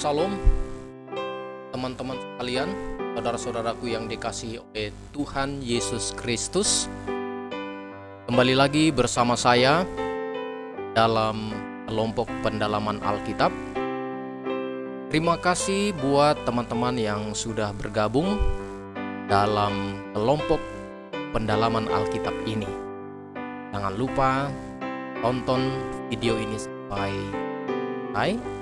Shalom teman-teman sekalian, saudara-saudaraku yang dikasihi oleh Tuhan Yesus Kristus. Kembali lagi bersama saya dalam kelompok pendalaman Alkitab. Terima kasih buat teman-teman yang sudah bergabung dalam kelompok pendalaman Alkitab ini. Jangan lupa tonton video ini sampai selesai.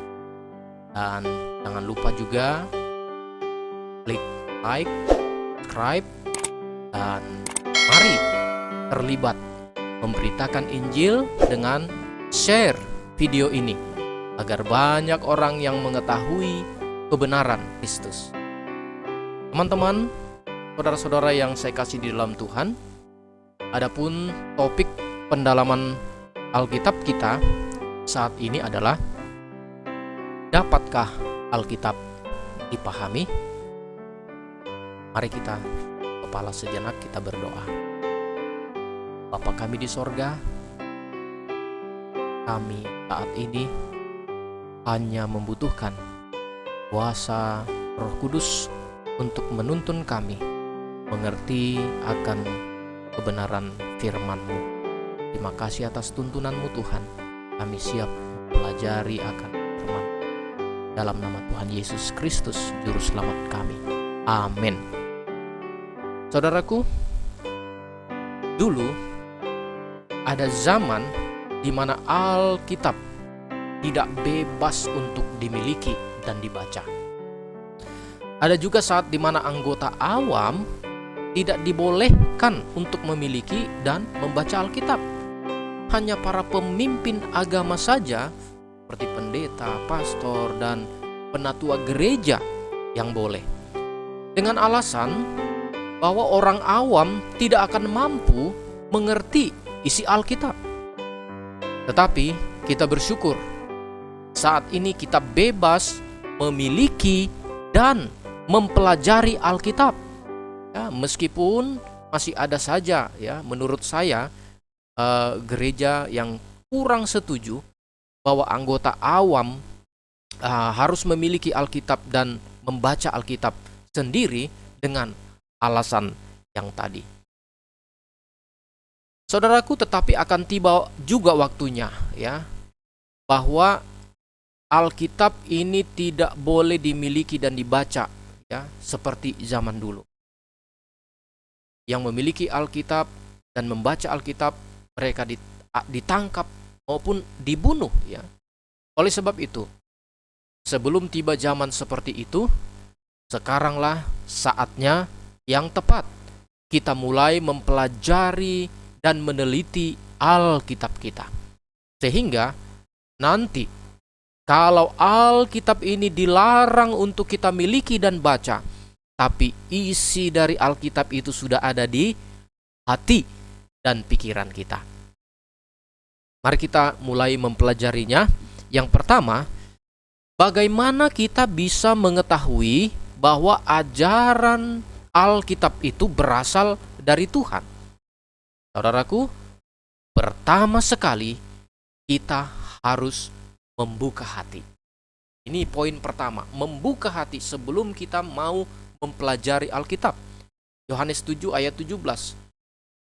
Dan jangan lupa juga klik like, subscribe, dan mari terlibat memberitakan Injil dengan share video ini agar banyak orang yang mengetahui kebenaran Kristus. Teman-teman, saudara-saudara yang saya kasih di dalam Tuhan, adapun topik pendalaman Alkitab kita saat ini adalah: dapatkah Alkitab dipahami? Mari kita kepala sejenak, kita berdoa. Bapa kami di sorga, kami saat ini hanya membutuhkan kuasa Roh Kudus untuk menuntun kami mengerti akan kebenaran firman-Mu. Terima kasih atas tuntunan-Mu Tuhan. Kami siap mempelajari akan firman dalam nama Tuhan Yesus Kristus, Juru Selamat kami. Amin. Saudaraku, dulu ada zaman di mana Alkitab tidak bebas untuk dimiliki dan dibaca. Ada juga saat di mana anggota awam tidak dibolehkan untuk memiliki dan membaca Alkitab. Hanya para pemimpin agama saja seperti pendeta, pastor, dan penatua gereja yang boleh. Dengan alasan bahwa orang awam tidak akan mampu mengerti isi Alkitab. Tetapi kita bersyukur saat ini kita bebas memiliki dan mempelajari Alkitab. Ya, meskipun masih ada saja, ya, menurut saya gereja yang kurang setuju bahwa anggota awam harus memiliki Alkitab dan membaca Alkitab sendiri dengan alasan yang tadi. Saudaraku, tetapi akan tiba juga waktunya, ya, bahwa Alkitab ini tidak boleh dimiliki dan dibaca, ya, seperti zaman dulu. Yang memiliki Alkitab dan membaca Alkitab, mereka ditangkap maupun dibunuh, ya. Oleh sebab itu, sebelum tiba zaman seperti itu, sekaranglah saatnya yang tepat kita mulai mempelajari dan meneliti Alkitab kita. Sehingga nanti kalau Alkitab ini dilarang untuk kita miliki dan baca, tapi isi dari Alkitab itu sudah ada di hati dan pikiran kita. Mari kita mulai mempelajarinya. Yang pertama, bagaimana kita bisa mengetahui bahwa ajaran Alkitab itu berasal dari Tuhan? Saudaraku, pertama sekali kita harus membuka hati. Ini poin pertama, membuka hati sebelum kita mau mempelajari Alkitab. Yohanes 7 ayat 17.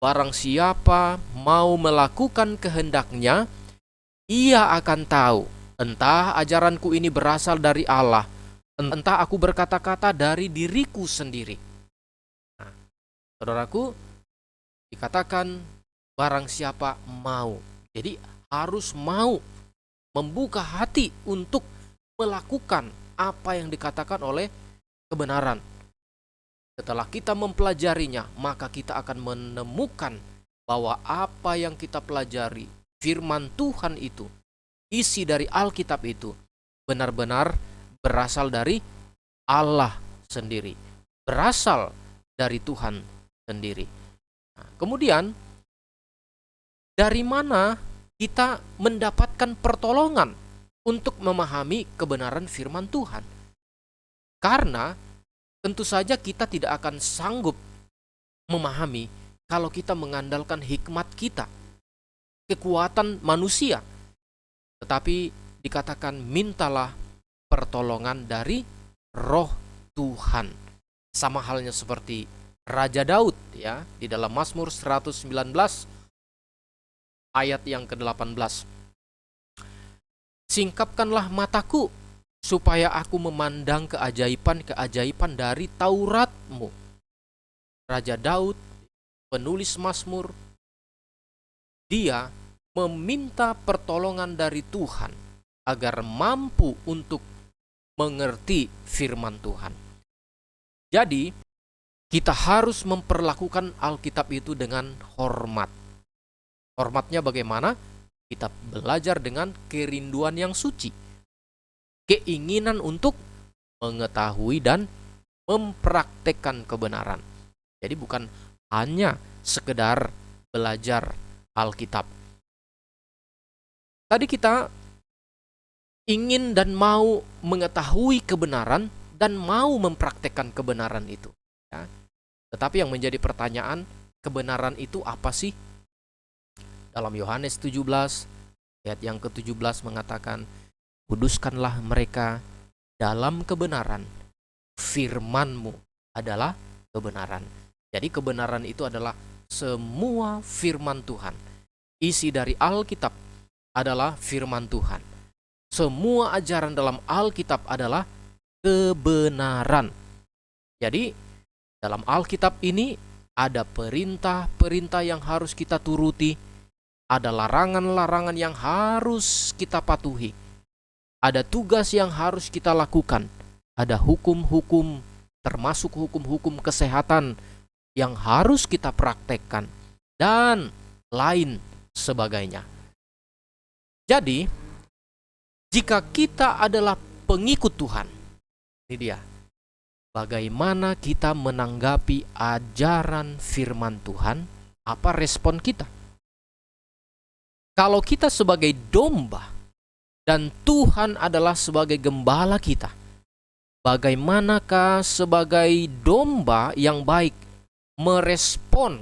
Barang siapa mau melakukan kehendaknya, ia akan tahu entah ajaranku ini berasal dari Allah, entah aku berkata-kata dari diriku sendiri. Nah, saudaraku, dikatakan barang siapa mau. Jadi harus mau membuka hati untuk melakukan apa yang dikatakan oleh kebenaran. Setelah kita mempelajarinya, maka kita akan menemukan bahwa apa yang kita pelajari, firman Tuhan itu, isi dari Alkitab itu, benar-benar berasal dari Allah sendiri, berasal dari Tuhan sendiri. Nah, kemudian, dari mana kita mendapatkan pertolongan untuk memahami kebenaran firman Tuhan? Karena tentu saja kita tidak akan sanggup memahami kalau kita mengandalkan hikmat kita, kekuatan manusia. Tetapi dikatakan mintalah pertolongan dari Roh Tuhan. Sama halnya seperti Raja Daud ya, di dalam Mazmur 119 ayat yang ke-18. Singkapkanlah mataku supaya aku memandang keajaiban-keajaiban dari Taurat-Mu. Raja Daud, penulis Mazmur, dia meminta pertolongan dari Tuhan agar mampu untuk mengerti firman Tuhan. Jadi, kita harus memperlakukan Alkitab itu dengan hormat. Hormatnya bagaimana? Kita belajar dengan kerinduan yang suci. Keinginan untuk mengetahui dan mempraktekkan kebenaran. Jadi bukan hanya sekedar belajar Alkitab. Tadi kita ingin dan mau mengetahui kebenaran dan mau mempraktekkan kebenaran itu. Ya. Tetapi yang menjadi pertanyaan, kebenaran itu apa sih? Dalam Yohanes 17, ayat yang ke-17 mengatakan, kuduskanlah mereka dalam kebenaran, firman-Mu adalah kebenaran. Jadi kebenaran itu adalah semua firman Tuhan. Isi dari Alkitab adalah firman Tuhan. Semua ajaran dalam Alkitab adalah kebenaran. Jadi dalam Alkitab ini ada perintah-perintah yang harus kita turuti, ada larangan-larangan yang harus kita patuhi, ada tugas yang harus kita lakukan, ada hukum-hukum termasuk hukum-hukum kesehatan yang harus kita praktekkan, dan lain sebagainya. Jadi, jika kita adalah pengikut Tuhan, ini dia, bagaimana kita menanggapi ajaran firman Tuhan, apa respon kita? Kalau kita sebagai domba dan Tuhan adalah sebagai gembala kita, bagaimanakah sebagai domba yang baik merespon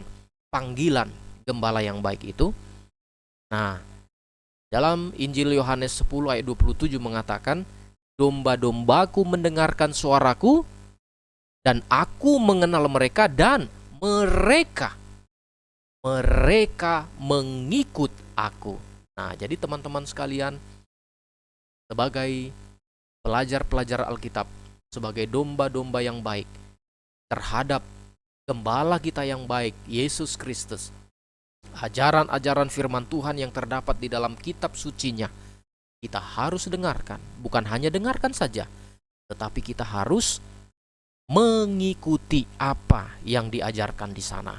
panggilan gembala yang baik itu? Nah, dalam Injil Yohanes 10 ayat 27 mengatakan, domba-dombaku mendengarkan suaraku, dan aku mengenal mereka, dan mereka mengikut aku. Nah, jadi teman-teman sekalian, sebagai pelajar-pelajar Alkitab, sebagai domba-domba yang baik terhadap gembala kita yang baik, Yesus Kristus, ajaran-ajaran firman Tuhan yang terdapat di dalam kitab sucinya, kita harus dengarkan. Bukan hanya dengarkan saja, tetapi kita harus mengikuti apa yang diajarkan di sana.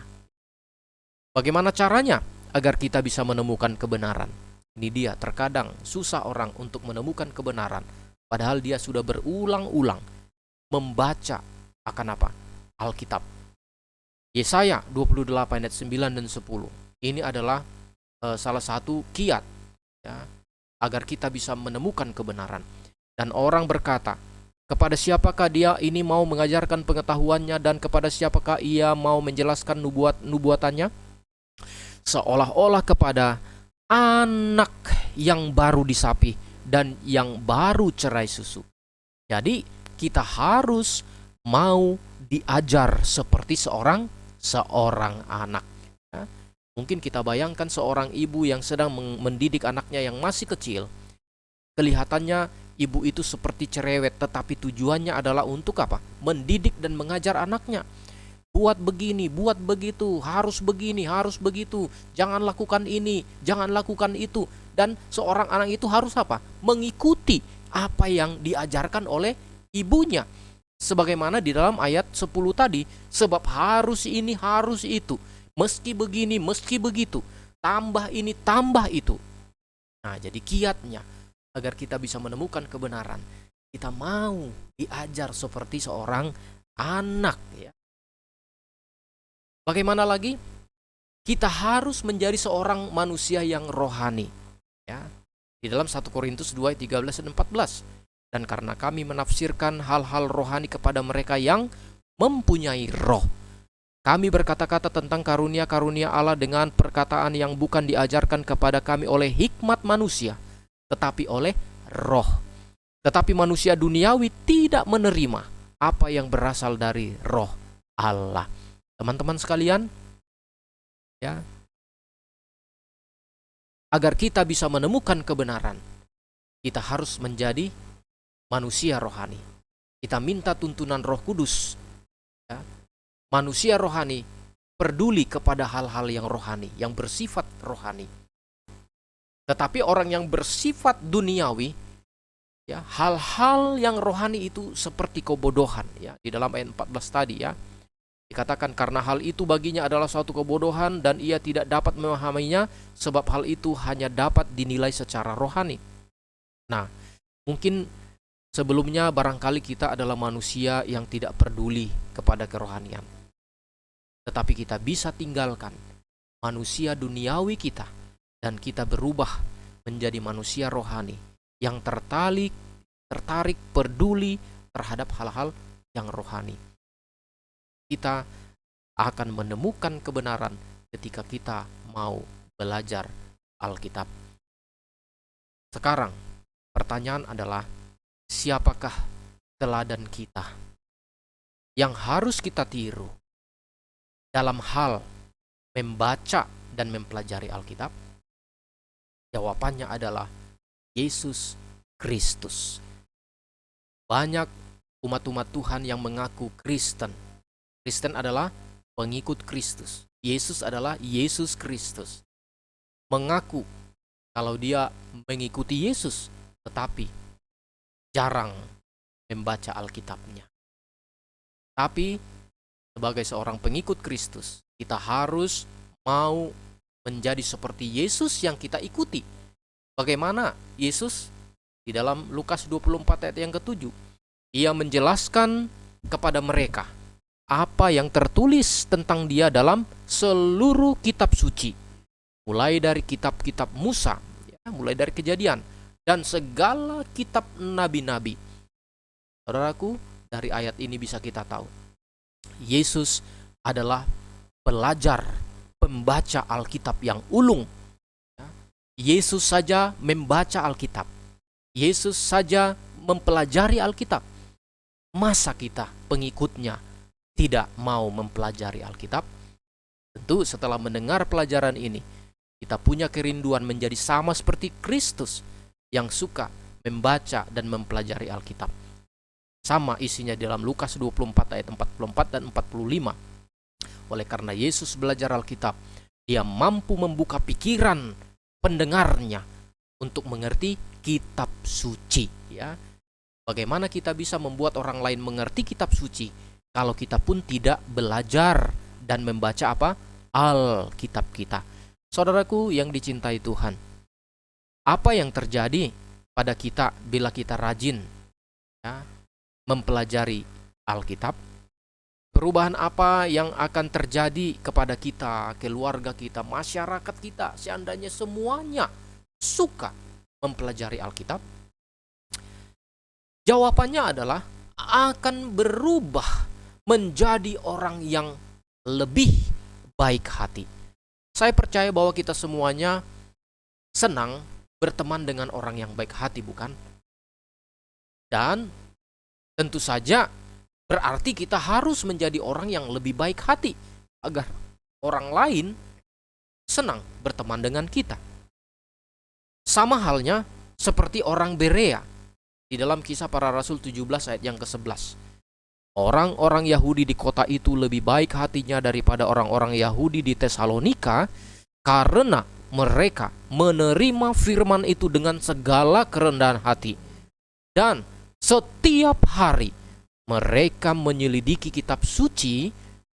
Bagaimana caranya agar kita bisa menemukan kebenaran? Ini dia, terkadang susah orang untuk menemukan kebenaran, padahal dia sudah berulang-ulang membaca akan apa? Alkitab. Yesaya 28 ayat 9 dan 10. Ini adalah salah satu kiat ya, agar kita bisa menemukan kebenaran. Dan orang berkata, kepada siapakah dia ini mau mengajarkan pengetahuannya, dan kepada siapakah ia mau menjelaskan nubuatannya? Seolah-olah kepada anak yang baru disapi dan yang baru cerai susu. Jadi kita harus mau diajar seperti seorang anak. Ya. Mungkin kita bayangkan seorang ibu yang sedang mendidik anaknya yang masih kecil. Kelihatannya ibu itu seperti cerewet, tetapi tujuannya adalah untuk apa? Mendidik dan mengajar anaknya. Buat begini, buat begitu, harus begini, harus begitu, jangan lakukan ini, jangan lakukan itu. Dan seorang anak itu harus apa? Mengikuti apa yang diajarkan oleh ibunya. Sebagaimana di dalam ayat 10 tadi, sebab harus ini, harus itu, meski begini, meski begitu, tambah ini, tambah itu. Nah, jadi kiatnya agar kita bisa menemukan kebenaran, kita mau diajar seperti seorang anak ya. Bagaimana lagi? Kita harus menjadi seorang manusia yang rohani. Ya. Di dalam 1 Korintus 2 ayat 13 dan 14. Dan karena kami menafsirkan hal-hal rohani kepada mereka yang mempunyai roh. Kami berkata-kata tentang karunia-karunia Allah dengan perkataan yang bukan diajarkan kepada kami oleh hikmat manusia, tetapi oleh roh. Tetapi manusia duniawi tidak menerima apa yang berasal dari Roh Allah. Teman-teman sekalian, ya, agar kita bisa menemukan kebenaran, kita harus menjadi manusia rohani. Kita minta tuntunan Roh Kudus. Ya. Manusia rohani peduli kepada hal-hal yang rohani, yang bersifat rohani. Tetapi orang yang bersifat duniawi, ya, hal-hal yang rohani itu seperti kebodohan. Ya, di dalam ayat 14 tadi, ya, dikatakan karena hal itu baginya adalah suatu kebodohan dan ia tidak dapat memahaminya sebab hal itu hanya dapat dinilai secara rohani. Nah, mungkin sebelumnya barangkali kita adalah manusia yang tidak peduli kepada kerohanian. Tetapi kita bisa tinggalkan manusia duniawi kita dan kita berubah menjadi manusia rohani yang tertarik, peduli terhadap hal-hal yang rohani. Kita akan menemukan kebenaran ketika kita mau belajar Alkitab. Sekarang, pertanyaan adalah, siapakah teladan kita yang harus kita tiru dalam hal membaca dan mempelajari Alkitab? Jawabannya adalah Yesus Kristus. Banyak umat-umat Tuhan yang mengaku Kristen. Kristen adalah pengikut Kristus. Yesus adalah Yesus Kristus. Mengaku kalau dia mengikuti Yesus, tetapi jarang membaca Alkitabnya. Tapi sebagai seorang pengikut Kristus, kita harus mau menjadi seperti Yesus yang kita ikuti. Bagaimana Yesus? Di dalam Lukas 24 ayat yang ke-7, Ia menjelaskan kepada mereka apa yang tertulis tentang dia dalam seluruh kitab suci. Mulai dari kitab-kitab Musa, ya, mulai dari Kejadian, dan segala kitab nabi-nabi. Saudaraku, dari ayat ini bisa kita tahu, Yesus adalah pelajar, pembaca Alkitab yang ulung. Yesus saja membaca Alkitab. Yesus saja mempelajari Alkitab. Masa kita pengikutnya tidak mau mempelajari Alkitab? Tentu setelah mendengar pelajaran ini, kita punya kerinduan menjadi sama seperti Kristus yang suka membaca dan mempelajari Alkitab. Sama isinya dalam Lukas 24 ayat 44 dan 45. Oleh karena Yesus belajar Alkitab, Dia mampu membuka pikiran pendengarnya untuk mengerti kitab suci, ya. Bagaimana kita bisa membuat orang lain mengerti kitab suci kalau kita pun tidak belajar dan membaca apa? Alkitab kita. Saudaraku yang dicintai Tuhan, apa yang terjadi pada kita bila kita rajin, ya, mempelajari Alkitab? Perubahan apa yang akan terjadi kepada kita, keluarga kita, masyarakat kita, seandainya semuanya suka mempelajari Alkitab? Jawabannya adalah akan berubah menjadi orang yang lebih baik hati. Saya percaya bahwa kita semuanya senang berteman dengan orang yang baik hati, bukan? Dan tentu saja berarti kita harus menjadi orang yang lebih baik hati agar orang lain senang berteman dengan kita. Sama halnya seperti orang Berea di dalam Kisah Para Rasul 17 ayat yang ke-11. Orang-orang Yahudi di kota itu lebih baik hatinya daripada orang-orang Yahudi di Tesalonika karena mereka menerima firman itu dengan segala kerendahan hati. Dan setiap hari mereka menyelidiki kitab suci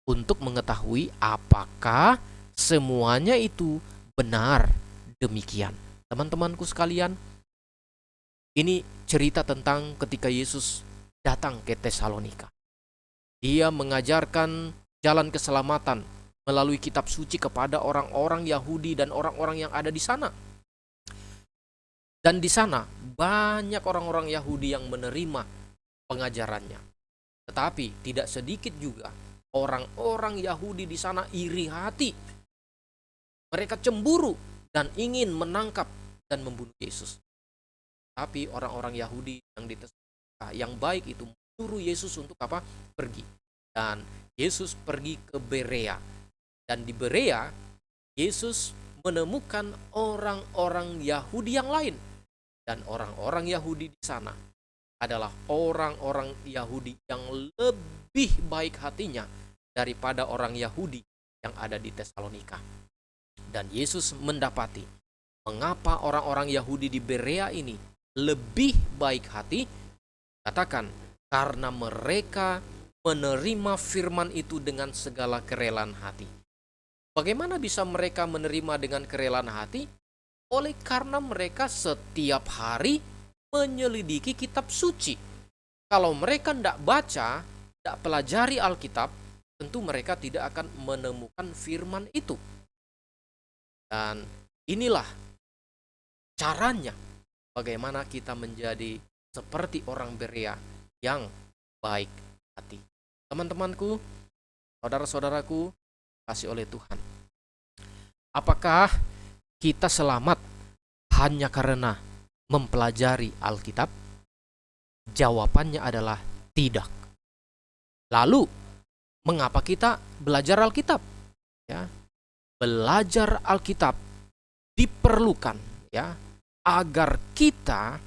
untuk mengetahui apakah semuanya itu benar demikian. Teman-temanku sekalian, ini cerita tentang ketika Yesus datang ke Tesalonika. Dia mengajarkan jalan keselamatan melalui kitab suci kepada orang-orang Yahudi dan orang-orang yang ada di sana. Dan di sana banyak orang-orang Yahudi yang menerima pengajarannya. Tetapi tidak sedikit juga orang-orang Yahudi di sana iri hati. Mereka cemburu dan ingin menangkap dan membunuh Yesus. Tapi orang-orang Yahudi yang di Tesalonika yang baik itu menyuruh Yesus untuk apa? Pergi. Dan Yesus pergi ke Berea. Dan di Berea Yesus menemukan orang-orang Yahudi yang lain. Dan orang-orang Yahudi di sana adalah orang-orang Yahudi yang lebih baik hatinya daripada orang Yahudi yang ada di Tesalonika. Dan Yesus mendapati mengapa orang-orang Yahudi di Berea ini lebih baik hati. Katakan, karena mereka menerima firman itu dengan segala kerelaan hati. Bagaimana bisa mereka menerima dengan kerelaan hati? Oleh karena mereka setiap hari menyelidiki kitab suci. Kalau mereka tidak baca, tidak pelajari Alkitab, tentu mereka tidak akan menemukan firman itu. Dan inilah caranya bagaimana kita menjadi seperti orang Berea yang baik hati. Teman-temanku, saudara-saudaraku, kasih oleh Tuhan. Apakah kita selamat hanya karena mempelajari Alkitab? Jawabannya adalah tidak. Lalu, mengapa kita belajar Alkitab? Ya, belajar Alkitab diperlukan ya agar kita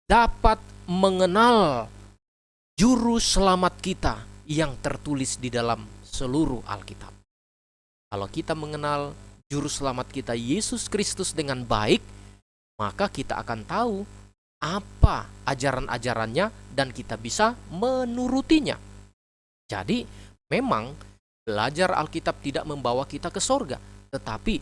dapat mengenal juru selamat kita yang tertulis di dalam seluruh Alkitab. Kalau kita mengenal juru selamat kita Yesus Kristus dengan baik, maka kita akan tahu apa ajaran-ajarannya dan kita bisa menurutinya. Jadi memang belajar Alkitab tidak membawa kita ke sorga, tetapi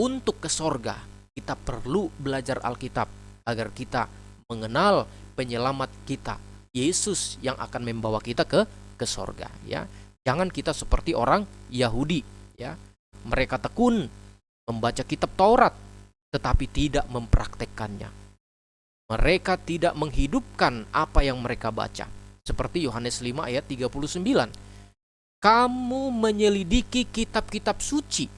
untuk ke sorga kita perlu belajar Alkitab agar kita mengenal penyelamat kita, Yesus yang akan membawa kita ke sorga. Ya, jangan kita seperti orang Yahudi. Ya, mereka tekun membaca kitab Taurat, tetapi tidak mempraktekkannya. Mereka tidak menghidupkan apa yang mereka baca. Seperti Yohanes 5 ayat 39. Kamu menyelidiki kitab-kitab suci,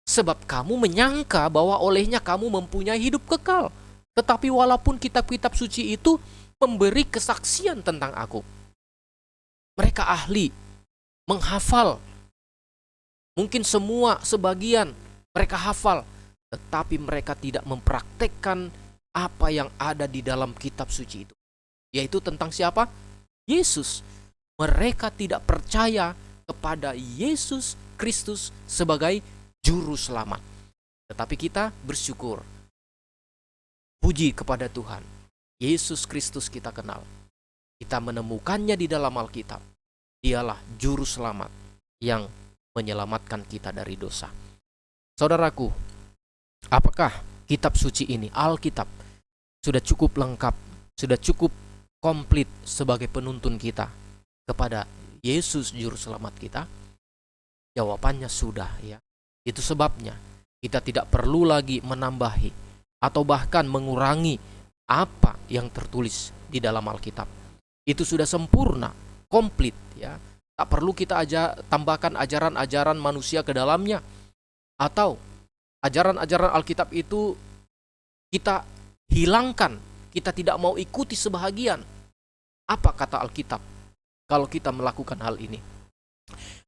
sebab kamu menyangka bahwa olehnya kamu mempunyai hidup kekal. Tetapi walaupun kitab-kitab suci itu memberi kesaksian tentang aku, mereka ahli, menghafal, mungkin semua, sebagian mereka hafal, tetapi mereka tidak mempraktekkan apa yang ada di dalam kitab suci itu. Yaitu tentang siapa? Yesus. Mereka tidak percaya kepada Yesus Kristus sebagai juru selamat. Tetapi kita bersyukur. Puji kepada Tuhan. Yesus Kristus kita kenal. Kita menemukannya di dalam Alkitab. Dialah juru selamat yang menyelamatkan kita dari dosa. Saudaraku, apakah kitab suci ini, Alkitab, sudah cukup lengkap, sudah cukup komplit sebagai penuntun kita kepada Yesus juru selamat kita? Jawabannya sudah, ya. Itu sebabnya kita tidak perlu lagi menambahi atau bahkan mengurangi apa yang tertulis di dalam Alkitab. Itu sudah sempurna, komplit, ya. Tak perlu kita tambahkan ajaran-ajaran manusia ke dalamnya, atau ajaran-ajaran Alkitab itu kita hilangkan, kita tidak mau ikuti sebahagian. Apa kata Alkitab kalau kita melakukan hal ini?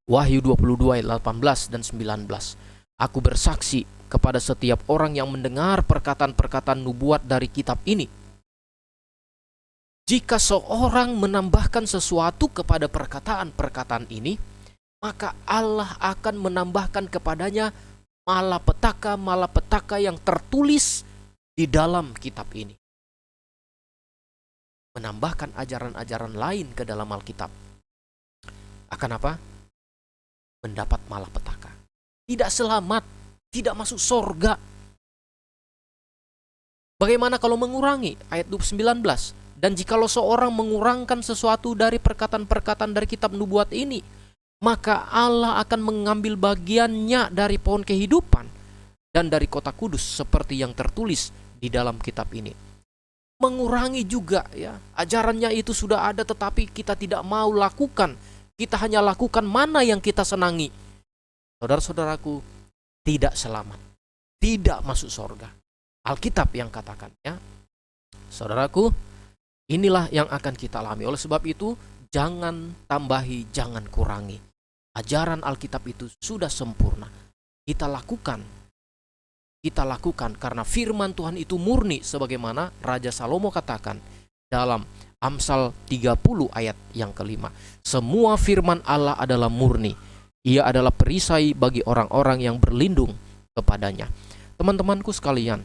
Wahyu 22 ayat 18 dan 19. Aku bersaksi kepada setiap orang yang mendengar perkataan-perkataan nubuat dari kitab ini. Jika seorang menambahkan sesuatu kepada perkataan-perkataan ini, maka Allah akan menambahkan kepadanya malapetaka yang tertulis di dalam kitab ini. Menambahkan ajaran-ajaran lain ke dalam Alkitab akan apa? Mendapat malapetaka. Tidak selamat, tidak masuk sorga. Bagaimana kalau mengurangi? Ayat 19. Dan jikalau seorang mengurangkan sesuatu dari perkataan-perkataan dari kitab nubuat ini, maka Allah akan mengambil bagiannya dari pohon kehidupan dan dari kota kudus seperti yang tertulis di dalam kitab ini. Mengurangi juga, ya. Ajarannya itu sudah ada tetapi kita tidak mau lakukan. Kita hanya lakukan mana yang kita senangi. Saudara-saudaraku, tidak selamat, tidak masuk sorga. Alkitab yang katakan, ya. Saudaraku, inilah yang akan kita alami. Oleh sebab itu, jangan tambahi, jangan kurangi. Ajaran Alkitab itu sudah sempurna. Kita lakukan karena firman Tuhan itu murni, sebagaimana Raja Salomo katakan dalam Amsal 30 ayat yang kelima. Semua firman Allah adalah murni. Ia adalah perisai bagi orang-orang yang berlindung kepadanya. Teman-temanku sekalian,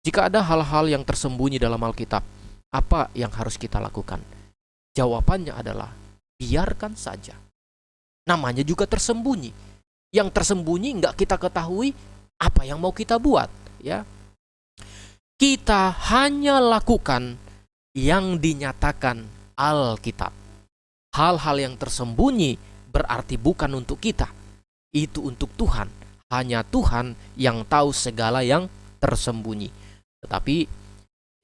jika ada hal-hal yang tersembunyi dalam Alkitab, apa yang harus kita lakukan? Jawabannya adalah biarkan saja. Namanya juga tersembunyi. Yang tersembunyi nggak kita ketahui, apa yang mau kita buat? Ya, kita hanya lakukan yang dinyatakan Alkitab. Hal-hal yang tersembunyi berarti bukan untuk kita, itu untuk Tuhan. Hanya Tuhan yang tahu segala yang tersembunyi. Tetapi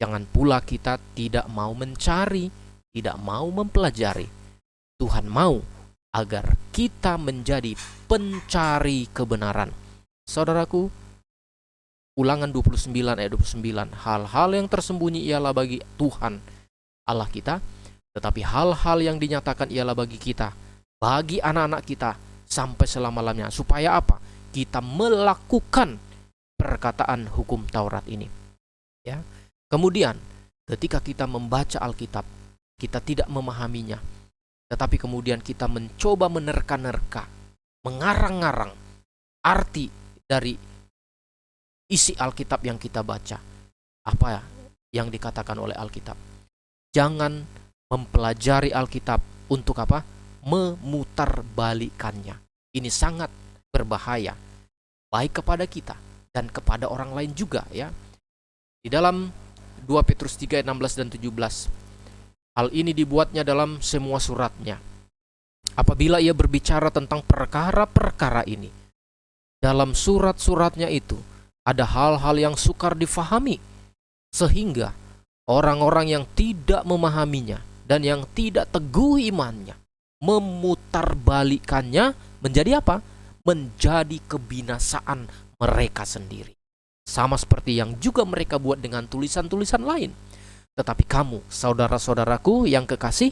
jangan pula kita tidak mau mencari, tidak mau mempelajari. Tuhan mau agar kita menjadi pencari kebenaran. Saudaraku, Ulangan 29 ayat 29, hal-hal yang tersembunyi ialah bagi Tuhan Allah kita, tetapi hal-hal yang dinyatakan ialah bagi kita, bagi anak-anak kita sampai selama-lamanya. Supaya apa? Kita melakukan perkataan hukum Taurat ini. Ya. Kemudian, ketika kita membaca Alkitab, kita tidak memahaminya, tetapi kemudian kita mencoba menerka-nerka, mengarang-ngarang arti dari isi Alkitab yang kita baca. Apa yang dikatakan oleh Alkitab? Jangan mempelajari Alkitab untuk apa? Memutarbalikannya. Ini sangat berbahaya, baik kepada kita dan kepada orang lain juga, ya. Di dalam 2 Petrus 3 ayat 16 dan 17, hal ini dibuatnya dalam semua suratnya. Apabila ia berbicara tentang perkara-perkara ini, dalam surat-suratnya itu ada hal-hal yang sukar difahami, sehingga orang-orang yang tidak memahaminya dan yang tidak teguh imannya memutarbalikannya menjadi apa? Menjadi kebinasaan mereka sendiri. Sama seperti yang juga mereka buat dengan tulisan-tulisan lain. Tetapi kamu, saudara-saudaraku yang kekasih,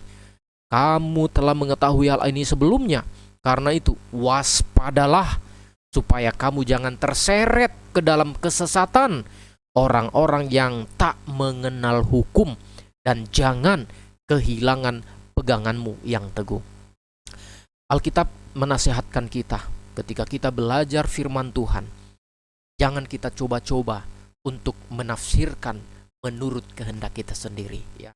kamu telah mengetahui hal ini sebelumnya. Karena itu, waspadalah supaya kamu jangan terseret ke dalam kesesatan orang-orang yang tak mengenal hukum, dan jangan kehilangan peganganmu yang teguh. Alkitab menasihatkan kita ketika kita belajar firman Tuhan, jangan kita coba-coba untuk menafsirkan menurut kehendak kita sendiri, ya.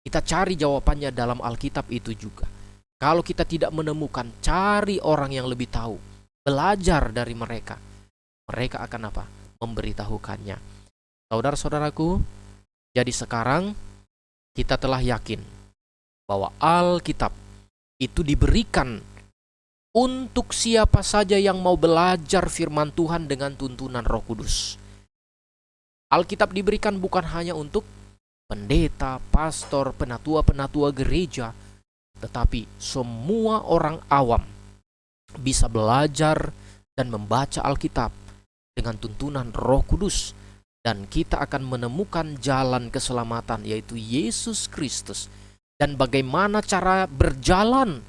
Kita cari jawabannya dalam Alkitab itu juga. Kalau kita tidak menemukan, cari orang yang lebih tahu, belajar dari mereka. Mereka akan apa? Memberitahukannya. Saudara-saudaraku, jadi sekarang kita telah yakin bahwa Alkitab itu diberikan untuk siapa saja yang mau belajar firman Tuhan dengan tuntunan Roh Kudus. Alkitab diberikan bukan hanya untuk pendeta, pastor, penatua-penatua gereja, tetapi semua orang awam bisa belajar dan membaca Alkitab dengan tuntunan Roh Kudus, dan kita akan menemukan jalan keselamatan, yaitu Yesus Kristus. Dan bagaimana cara berjalan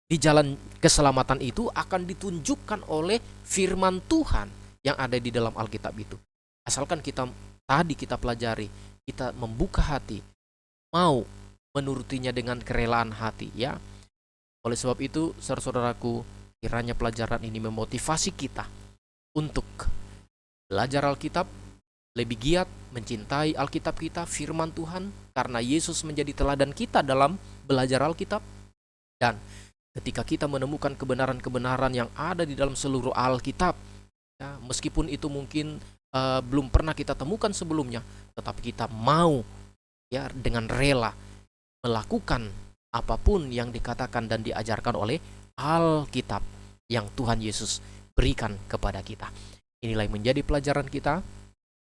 di jalan keselamatan itu akan ditunjukkan oleh firman Tuhan yang ada di dalam Alkitab itu. Asalkan kita pelajari, kita membuka hati, mau menurutinya dengan kerelaan hati, ya. Oleh sebab itu, saudara-saudaraku, kiranya pelajaran ini memotivasi kita untuk belajar Alkitab, lebih giat mencintai Alkitab kita, firman Tuhan, karena Yesus menjadi teladan kita dalam belajar Alkitab. Dan ketika kita menemukan kebenaran-kebenaran yang ada di dalam seluruh Alkitab, ya, meskipun itu mungkin belum pernah kita temukan sebelumnya, tetapi kita mau, ya, dengan rela melakukan apapun yang dikatakan dan diajarkan oleh Alkitab yang Tuhan Yesus berikan kepada kita. Inilah yang menjadi pelajaran kita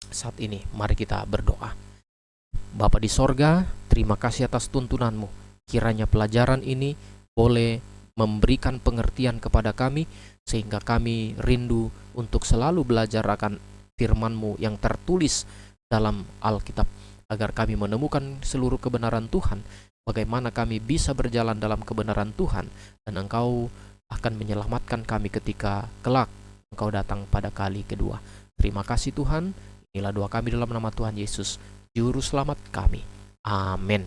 saat ini. Mari kita berdoa. Bapa di sorga, terima kasih atas tuntunanmu. Kiranya pelajaran ini boleh memberikan pengertian kepada kami, sehingga kami rindu untuk selalu belajar akan firman-Mu yang tertulis dalam Alkitab, agar kami menemukan seluruh kebenaran Tuhan, bagaimana kami bisa berjalan dalam kebenaran Tuhan, dan Engkau akan menyelamatkan kami ketika kelak Engkau datang pada kali kedua. Terima kasih Tuhan. Inilah doa kami dalam nama Tuhan Yesus, Juru Selamat kami. Amin.